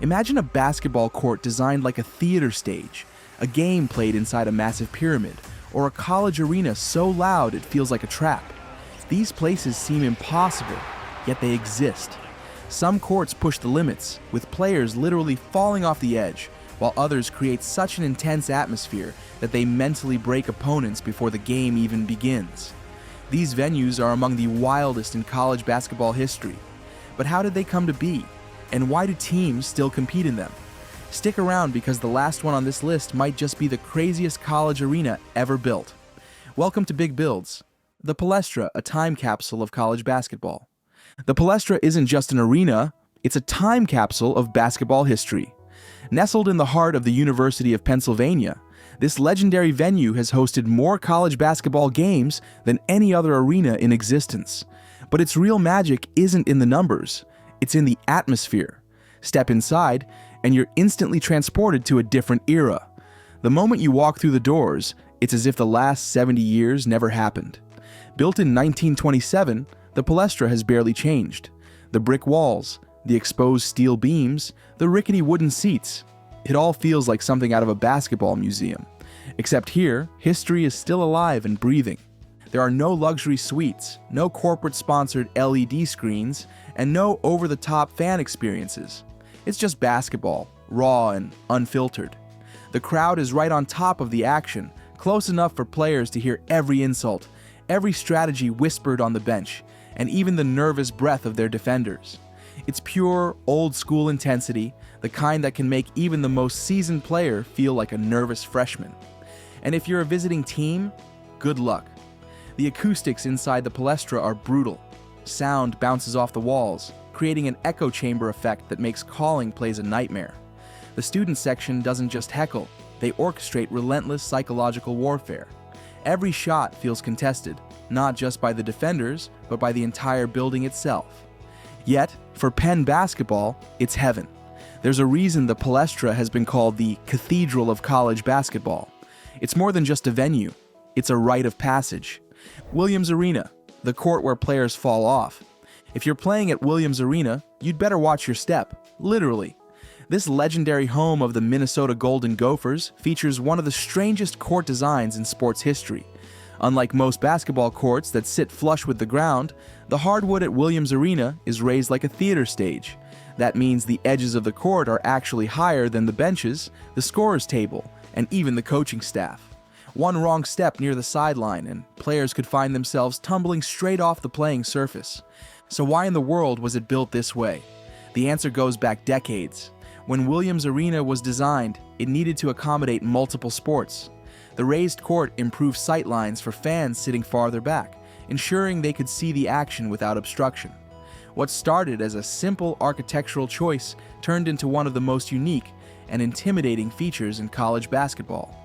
Imagine a basketball court designed like a theater stage, a game played inside a massive pyramid, or a college arena so loud it feels like a trap. These places seem impossible, yet they exist. Some courts push the limits, with players literally falling off the edge, while others create such an intense atmosphere that they mentally break opponents before the game even begins. These venues are among the wildest in college basketball history. But how did they come to be? And why do teams still compete in them? Stick around because the last one on this list might just be the craziest college arena ever built. Welcome to Big Builds, the Palestra, a time capsule of college basketball. The Palestra isn't just an arena, it's a time capsule of basketball history. Nestled in the heart of the University of Pennsylvania, this legendary venue has hosted more college basketball games than any other arena in existence. But its real magic isn't in the numbers, it's in the atmosphere. Step inside, and you're instantly transported to a different era. The moment you walk through the doors, it's as if the last 70 years never happened. Built in 1927, the Palestra has barely changed. The brick walls, the exposed steel beams, the rickety wooden seats. It all feels like something out of a basketball museum. Except here, history is still alive and breathing. There are no luxury suites, no corporate-sponsored LED screens, and no over-the-top fan experiences. It's just basketball, raw and unfiltered. The crowd is right on top of the action, close enough for players to hear every insult, every strategy whispered on the bench, and even the nervous breath of their defenders. It's pure, old-school intensity, the kind that can make even the most seasoned player feel like a nervous freshman. And if you're a visiting team, good luck. The acoustics inside the Palestra are brutal. Sound bounces off the walls, creating an echo chamber effect that makes calling plays a nightmare. The student section doesn't just heckle, they orchestrate relentless psychological warfare. Every shot feels contested, not just by the defenders, but by the entire building itself. Yet, for Penn basketball, it's heaven. There's a reason the Palestra has been called the Cathedral of College Basketball. It's more than just a venue, it's a rite of passage. Williams Arena, the court where players fall off. If you're playing at Williams Arena, you'd better watch your step, literally. This legendary home of the Minnesota Golden Gophers features one of the strangest court designs in sports history. Unlike most basketball courts that sit flush with the ground, the hardwood at Williams Arena is raised like a theater stage. That means the edges of the court are actually higher than the benches, the scorer's table, and even the coaching staff. One wrong step near the sideline and players could find themselves tumbling straight off the playing surface. So why in the world was it built this way? The answer goes back decades. When Williams Arena was designed, it needed to accommodate multiple sports. The raised court improved sight lines for fans sitting farther back, ensuring they could see the action without obstruction. What started as a simple architectural choice turned into one of the most unique and intimidating features in college basketball.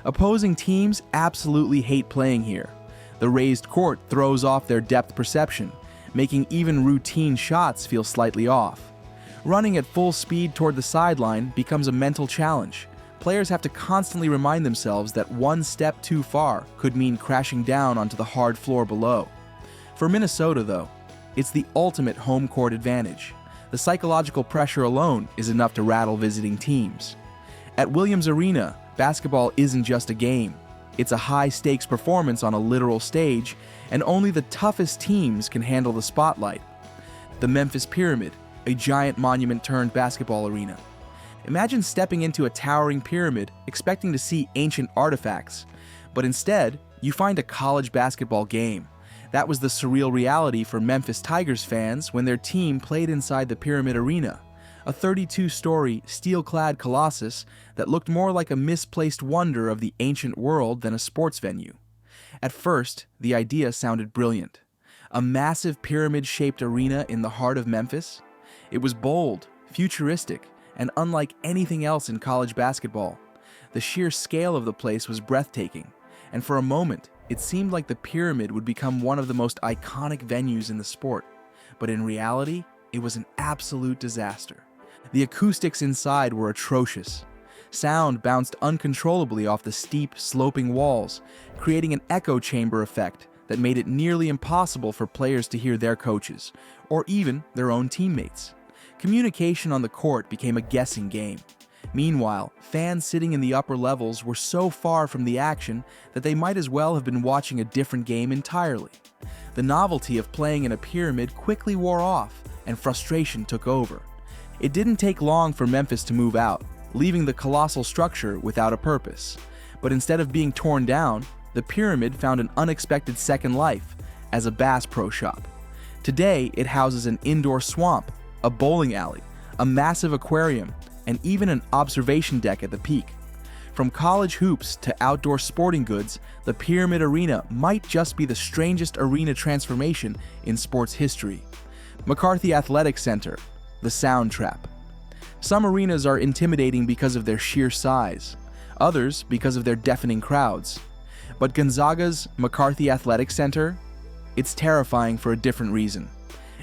Opposing teams absolutely hate playing here. The raised court throws off their depth perception, making even routine shots feel slightly off. Running at full speed toward the sideline becomes a mental challenge. Players have to constantly remind themselves that one step too far could mean crashing down onto the hard floor below. For Minnesota, though, it's the ultimate home court advantage. The psychological pressure alone is enough to rattle visiting teams. At Williams Arena, basketball isn't just a game. It's a high-stakes performance on a literal stage, and only the toughest teams can handle the spotlight. The Memphis Pyramid, a giant monument-turned basketball arena. Imagine stepping into a towering pyramid expecting to see ancient artifacts, but instead, you find a college basketball game. That was the surreal reality for Memphis Tigers fans when their team played inside the Pyramid Arena, a 32-story, steel-clad colossus that looked more like a misplaced wonder of the ancient world than a sports venue. At first, the idea sounded brilliant. A massive pyramid-shaped arena in the heart of Memphis? It was bold, futuristic, and unlike anything else in college basketball. The sheer scale of the place was breathtaking, and for a moment, it seemed like the pyramid would become one of the most iconic venues in the sport. But in reality, it was an absolute disaster. The acoustics inside were atrocious. Sound bounced uncontrollably off the steep, sloping walls, creating an echo chamber effect that made it nearly impossible for players to hear their coaches, or even their own teammates. Communication on the court became a guessing game. Meanwhile, fans sitting in the upper levels were so far from the action that they might as well have been watching a different game entirely. The novelty of playing in a pyramid quickly wore off, and frustration took over. It didn't take long for Memphis to move out, leaving the colossal structure without a purpose. But instead of being torn down, the pyramid found an unexpected second life as a Bass Pro Shop. Today, it houses an indoor swamp, a bowling alley, a massive aquarium, and even an observation deck at the peak. From college hoops to outdoor sporting goods, the Pyramid Arena might just be the strangest arena transformation in sports history. McCarthy Athletic Center, the sound trap. Some arenas are intimidating because of their sheer size, others because of their deafening crowds. But Gonzaga's McCarthy Athletic Center? It's terrifying for a different reason.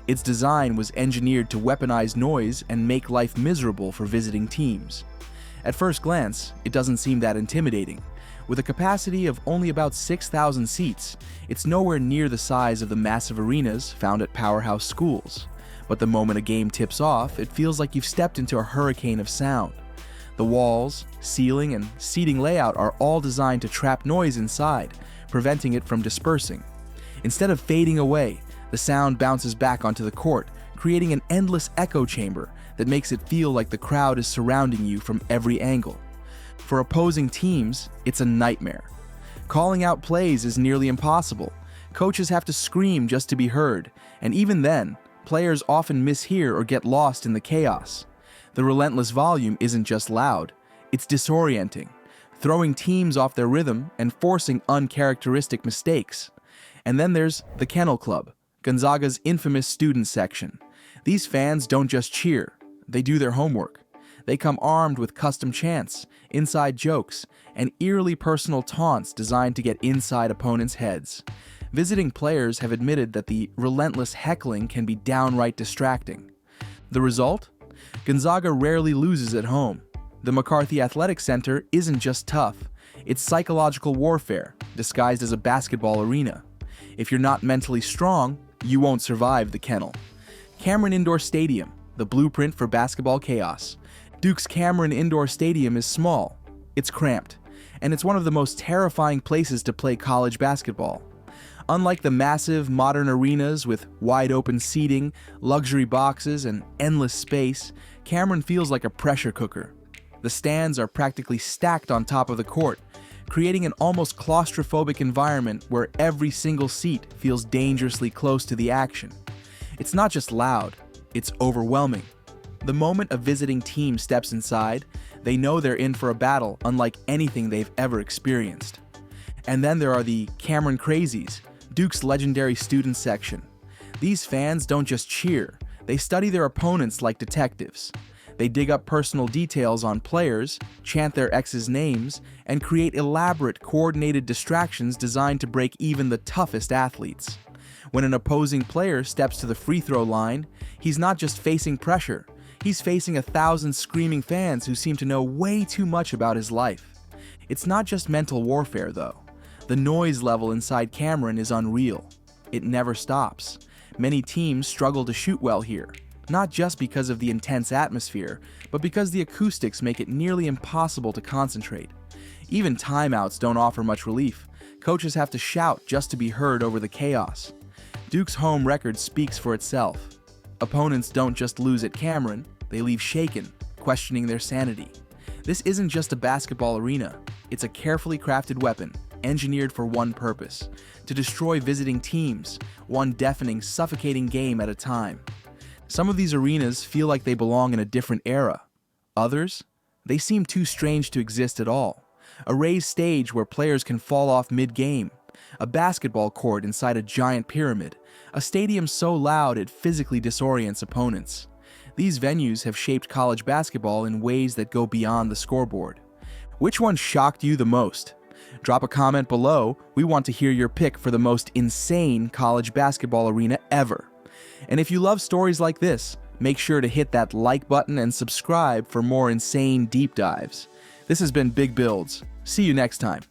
Its design was engineered to weaponize noise and make life miserable for visiting teams. At first glance, it doesn't seem that intimidating. With a capacity of only about 6,000 seats, it's nowhere near the size of the massive arenas found at powerhouse schools. But the moment a game tips off, it feels like you've stepped into a hurricane of sound. The walls, ceiling, and seating layout are all designed to trap noise inside, preventing it from dispersing. Instead of fading away, the sound bounces back onto the court, creating an endless echo chamber that makes it feel like the crowd is surrounding you from every angle. For opposing teams, it's a nightmare. Calling out plays is nearly impossible. Coaches have to scream just to be heard, and even then, players often mishear or get lost in the chaos. The relentless volume isn't just loud, it's disorienting, throwing teams off their rhythm and forcing uncharacteristic mistakes. And then there's the Kennel Club, Gonzaga's infamous student section. These fans don't just cheer, they do their homework. They come armed with custom chants, inside jokes, and eerily personal taunts designed to get inside opponents' heads. Visiting players have admitted that the relentless heckling can be downright distracting. The result? Gonzaga rarely loses at home. The McCarthy Athletic Center isn't just tough, it's psychological warfare, disguised as a basketball arena. If you're not mentally strong, you won't survive the kennel. Cameron Indoor Stadium, the blueprint for basketball chaos. Duke's Cameron Indoor Stadium is small, it's cramped, and it's one of the most terrifying places to play college basketball. Unlike the massive, modern arenas with wide-open seating, luxury boxes, and endless space, Cameron feels like a pressure cooker. The stands are practically stacked on top of the court, creating an almost claustrophobic environment where every single seat feels dangerously close to the action. It's not just loud, it's overwhelming. The moment a visiting team steps inside, they know they're in for a battle unlike anything they've ever experienced. And then there are the Cameron Crazies, Duke's legendary student section. These fans don't just cheer, they study their opponents like detectives. They dig up personal details on players, chant their exes' names, and create elaborate, coordinated distractions designed to break even the toughest athletes. When an opposing player steps to the free throw line, he's not just facing pressure, he's facing 1,000 screaming fans who seem to know way too much about his life. It's not just mental warfare, though. The noise level inside Cameron is unreal. It never stops. Many teams struggle to shoot well here, not just because of the intense atmosphere, but because the acoustics make it nearly impossible to concentrate. Even timeouts don't offer much relief. Coaches have to shout just to be heard over the chaos. Duke's home record speaks for itself. Opponents don't just lose at Cameron, they leave shaken, questioning their sanity. This isn't just a basketball arena, it's a carefully crafted weapon, engineered for one purpose: to destroy visiting teams, one deafening, suffocating game at a time. Some of these arenas feel like they belong in a different era. Others, they seem too strange to exist at all. A raised stage where players can fall off mid-game, a basketball court inside a giant pyramid, a stadium so loud it physically disorients opponents. These venues have shaped college basketball in ways that go beyond the scoreboard. Which one shocked you the most? Drop a comment below. We want to hear your pick for the most insane college basketball arena ever. And if you love stories like this, make sure to hit that like button and subscribe for more insane deep dives. This has been Big Builds. See you next time.